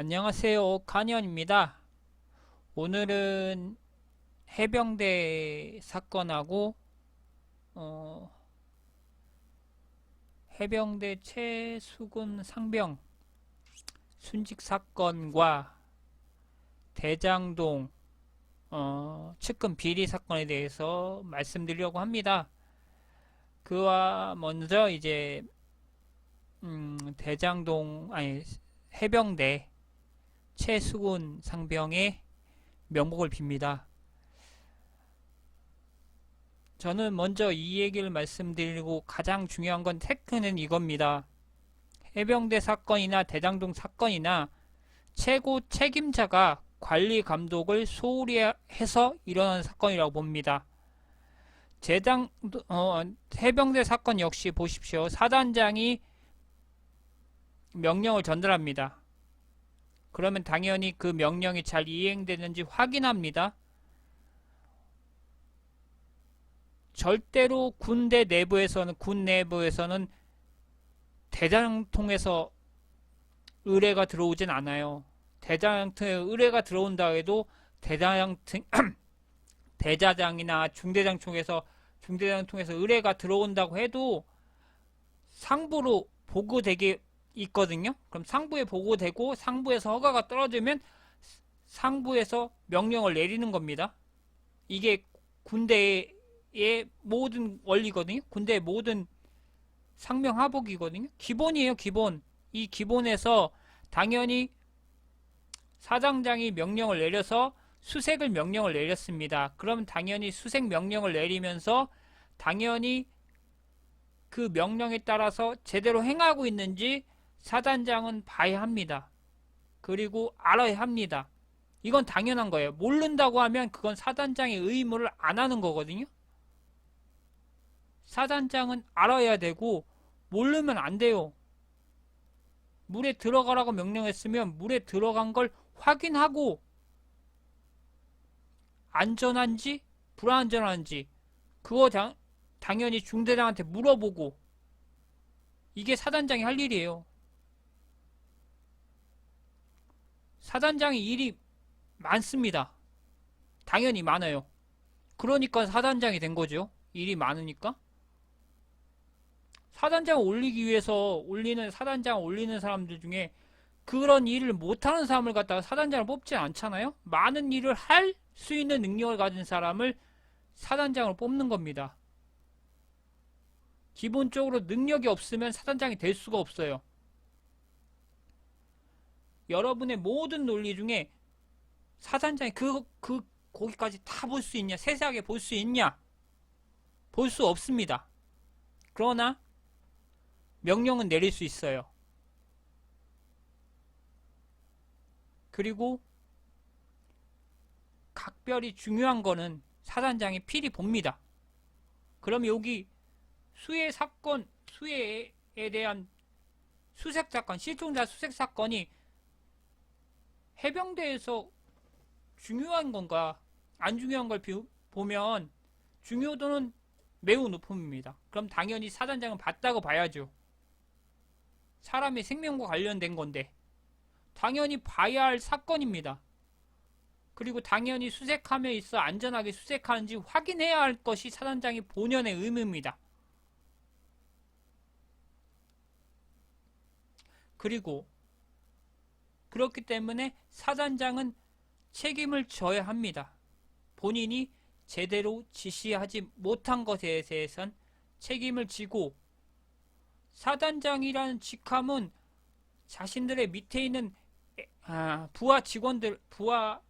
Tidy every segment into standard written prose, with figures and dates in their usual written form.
안녕하세요. 칸현입니다. 오늘은 해병대 사건하고 어, 해병대 최수근 상병 순직 사건과 대장동 측근 비리 사건에 대해서 말씀드리려고 합니다. 그와 먼저 이제 대장동 아니 해병대 최수근 상병의 명복을 빕니다. 저는 먼저 이 얘기를 말씀드리고 가장 중요한 건 테크는 이겁니다. 해병대 사건이나 대장동 사건이나 최고 책임자가 관리 감독을 소홀히 해서 일어난 사건이라고 봅니다. 해병대 사건 역시 보십시오. 사단장이 명령을 전달합니다. 그러면 당연히 그 명령이 잘 이행되는지 확인합니다. 절대로 군 내부에서는 대장통에서 의뢰가 들어오진 않아요. 대장통에 의뢰가 들어온다 해도 대자장이나 중대장 통해서 의뢰가 들어온다고 해도 상부로 보고되게 있거든요. 그럼 상부에 보고되고 상부에서 허가가 떨어지면 상부에서 명령을 내리는 겁니다. 이게 군대의 모든 원리거든요. 군대의 모든 상명하복이거든요. 기본이에요, 기본. 이 기본에서 당연히 사장장이 명령을 내려서 수색을 명령을 내렸습니다. 그럼 당연히 수색 명령을 내리면서 당연히 그 명령에 따라서 제대로 행하고 있는지 사단장은 봐야 합니다. 그리고 알아야 합니다. 이건 당연한 거예요. 모른다고 하면 그건 사단장의 의무를 안 하는 거거든요. 사단장은 알아야 되고 모르면 안 돼요. 물에 들어가라고 명령했으면 물에 들어간 걸 확인하고 안전한지 불안전한지 그거 당연히 중대장한테 물어보고 이게 사단장이 할 일이에요. 사단장이 일이 많습니다. 당연히 많아요. 그러니까 사단장이 된 거죠. 일이 많으니까. 사단장을 올리기 위해서 사단장을 올리는 사람들 중에 그런 일을 못하는 사람을 갖다가 사단장을 뽑지 않잖아요. 많은 일을 할 수 있는 능력을 가진 사람을 사단장으로 뽑는 겁니다. 기본적으로 능력이 없으면 사단장이 될 수가 없어요. 여러분의 모든 논리 중에 사단장이 거기까지 다 볼 수 있냐, 세세하게 볼 수 있냐? 볼 수 없습니다. 그러나 명령은 내릴 수 있어요. 그리고 각별히 중요한 거는 사단장이 필히 봅니다. 그럼 여기 수해에 대한 수색 사건, 실종자 수색 사건이 해병대에서 중요한 건가, 안 중요한 걸 보면 중요도는 매우 높습니다. 그럼 당연히 사단장은 봤다고 봐야죠. 사람의 생명과 관련된 건데 당연히 봐야 할 사건입니다. 그리고 당연히 수색함에 있어 안전하게 수색하는지 확인해야 할 것이 사단장의 본연의 의무입니다. 그리고 그렇기 때문에 사단장은 책임을 져야 합니다. 본인이 제대로 지시하지 못한 것에 대해선 책임을 지고 사단장이라는 직함은 자신들의 밑에 있는 부하 직원들, 부하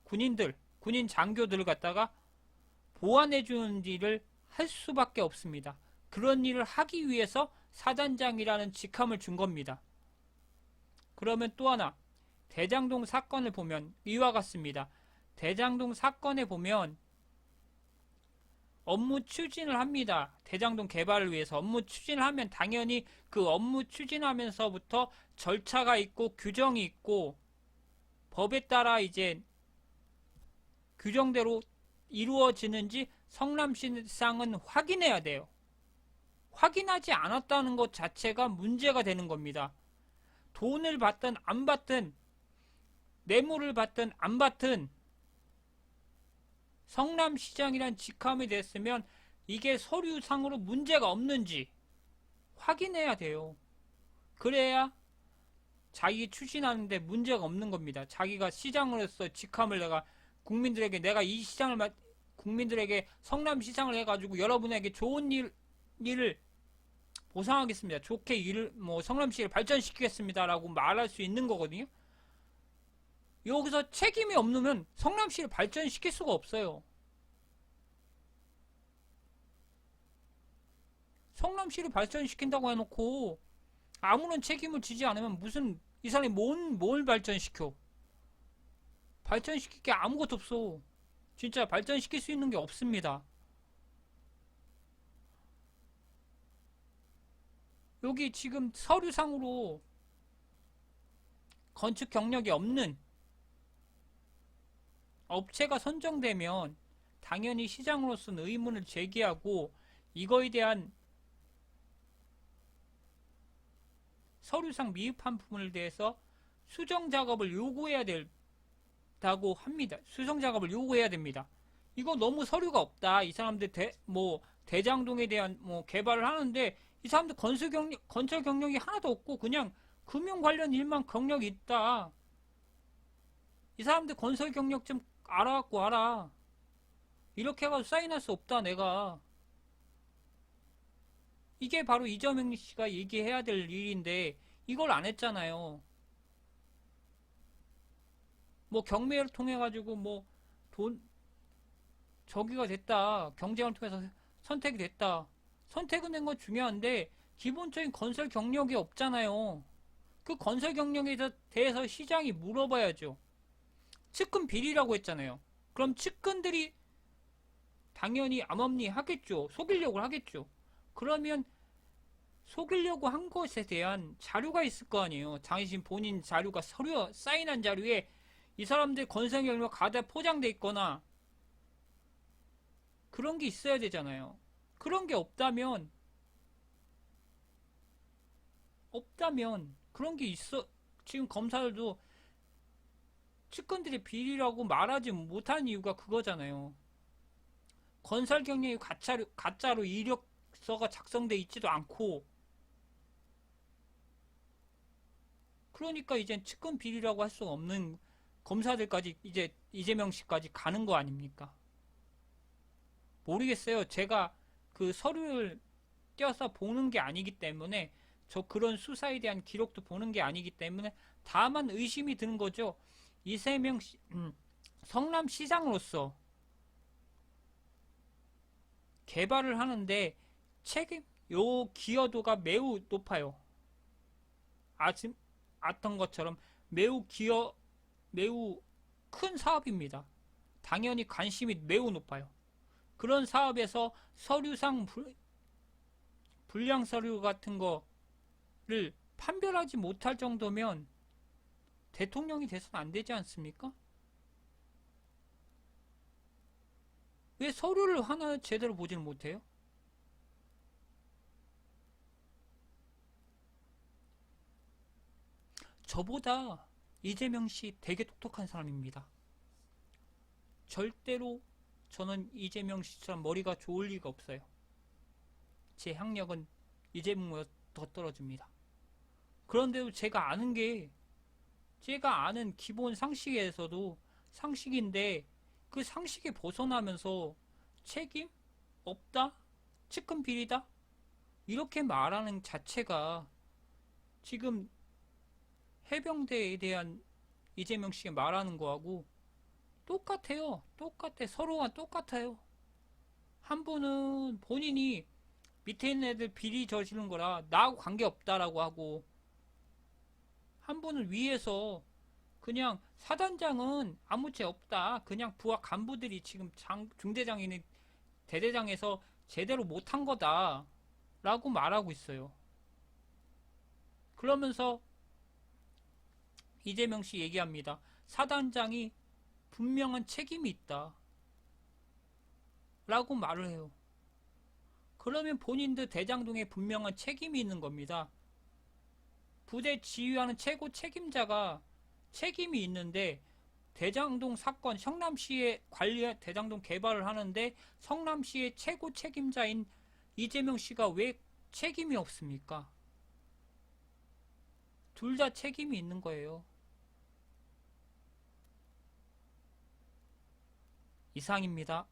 군인들, 군인 장교들을 갖다가 보완해주는 일을 할 수밖에 없습니다. 그런 일을 하기 위해서 사단장이라는 직함을 준 겁니다. 그러면 또 하나, 대장동 사건을 보면 이와 같습니다. 대장동 사건에 보면 업무 추진을 합니다. 대장동 개발을 위해서 업무 추진을 하면 당연히 그 업무 추진하면서부터 절차가 있고 규정이 있고 법에 따라 이제 규정대로 이루어지는지 성남시상은 확인해야 돼요. 확인하지 않았다는 것 자체가 문제가 되는 겁니다. 돈을 받든 안 받든 뇌물을 받든 안 받든 성남시장이란 직함이 됐으면 이게 서류상으로 문제가 없는지 확인해야 돼요. 그래야 자기 추진하는데 문제가 없는 겁니다. 자기가 시장으로서 직함을 국민들에게 내가 이 시장을 국민들에게 성남시장을 해가지고 여러분에게 좋은 일을 보상하겠습니다. 좋게 성남시를 발전시키겠습니다라고 말할 수 있는 거거든요. 여기서 책임이 없으면 성남시를 발전시킬 수가 없어요. 성남시를 발전시킨다고 해놓고 아무런 책임을 지지 않으면 무슨 이 사람이 뭘 발전시켜? 발전시킬 게 아무것도 없어. 진짜 발전시킬 수 있는 게 없습니다. 여기 지금 서류상으로 건축 경력이 없는 업체가 선정되면 당연히 시장으로서는 의문을 제기하고 이거에 대한 서류상 미흡한 부분에 대해서 수정 작업을 요구해야 된다고 합니다. 수정 작업을 요구해야 됩니다. 이거 너무 서류가 없다. 이 사람들 대장동에 대한 개발을 하는데 이 사람들 건설 경력이 하나도 없고 그냥 금융 관련 일만 경력이 있다. 이 사람들 건설 경력 좀 알아갖고 알아. 이렇게 해가지고 사인할 수 없다 내가. 이게 바로 이재명 씨가 얘기해야 될 일인데 이걸 안 했잖아요. 경매를 통해 가지고 저기가 됐다. 경쟁을 통해서 선택이 됐다. 선택은 된 건 중요한데 기본적인 건설 경력이 없잖아요. 그 건설 경력에 대해서 시장이 물어봐야죠. 측근 비리라고 했잖아요. 그럼 측근들이 당연히 암암리 하겠죠. 속이려고 하겠죠. 그러면 속이려고 한 것에 대한 자료가 있을 거 아니에요. 당신 본인 자료가 서류 사인한 자료에 이 사람들 건설 경력 가다 포장돼 있거나 그런 게 있어야 되잖아요. 그런 게 없다면 그런 게 있어. 지금 검사들도 측근들이 비리라고 말하지 못한 이유가 그거잖아요. 건설 경력이 가짜로 이력서가 작성돼 있지도 않고 그러니까 이젠 측근 비리라고 할 수 없는 검사들까지 이제 이재명 씨까지 가는 거 아닙니까? 모르겠어요. 제가 그 서류를 떼어서 보는 게 아니기 때문에 그런 수사에 대한 기록도 보는 게 아니기 때문에 다만 의심이 드는 거죠. 이재명 씨, 성남시장으로서 개발을 하는데 기여도가 매우 높아요. 아던 것처럼 매우 큰 사업입니다. 당연히 관심이 매우 높아요. 그런 사업에서 서류상 불량 서류 같은 거를 판별하지 못할 정도면 대통령이 돼서는 안 되지 않습니까? 왜 서류를 하나 제대로 보지는 못해요? 저보다 이재명 씨 되게 똑똑한 사람입니다. 절대로 저는 이재명 씨처럼 머리가 좋을 리가 없어요. 제 학력은 이재명보다 더 떨어집니다. 그런데도 제가 아는 기본 상식에서도 상식인데 그 상식에 벗어나면서 책임 없다? 측근 비리다? 이렇게 말하는 자체가 지금 해병대에 대한 이재명 씨가 말하는 거하고 똑같아요. 서로가 똑같아요. 한 분은 본인이 밑에 있는 애들 비리 저지른 거라 나하고 관계없다라고 하고 한 분은 위에서 그냥 사단장은 아무 죄 없다. 그냥 부하 간부들이 지금 중대장이니 대대장에서 제대로 못한 거다. 라고 말하고 있어요. 그러면서 이재명 씨 얘기합니다. 사단장이 분명한 책임이 있다. 라고 말을 해요. 그러면 본인들 대장동에 분명한 책임이 있는 겁니다. 부대 지휘하는 최고 책임자가 책임이 있는데 대장동 사건 성남시에 대장동 개발을 하는데 성남시의 최고 책임자인 이재명 씨가 왜 책임이 없습니까? 둘 다 책임이 있는 거예요. 이상입니다.